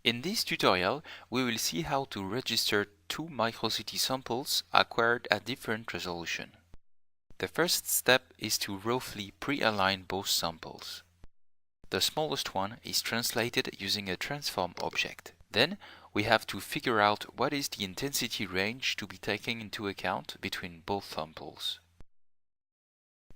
In this tutorial, we will see how to register two microCT samples acquired at different resolution. The first step is to roughly pre-align both samples. The smallest one is translated using a transform object. Then, we have to figure out what is the intensity range to be taken into account between both samples.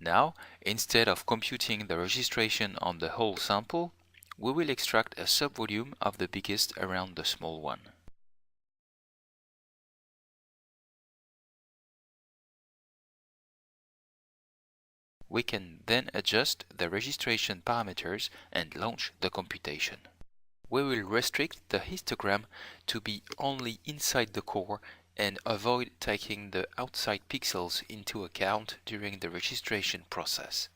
Now, instead of computing the registration on the whole sample, we will extract a subvolume of the biggest around the small one. We can then adjust the registration parameters and launch the computation. We will restrict the histogram to be only inside the core and avoid taking the outside pixels into account during the registration process.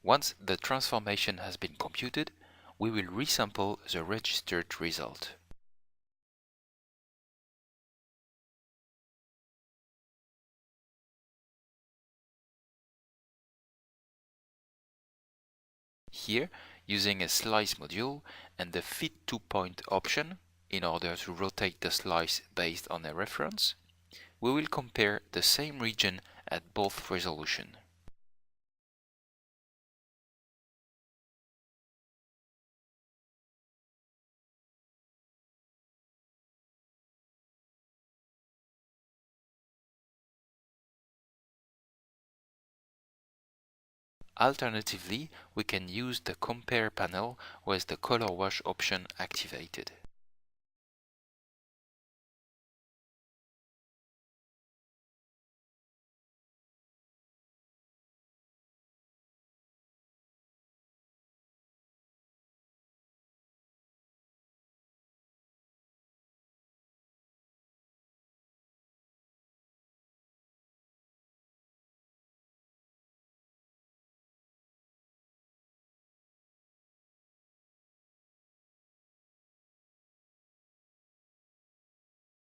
Once the transformation has been computed, we will resample the registered result. Here, using a slice module and the fit to point option, in order to rotate the slice based on a reference, we will compare the same region at both resolutions. Alternatively, we can use the Compare panel with the Color Wash option activated.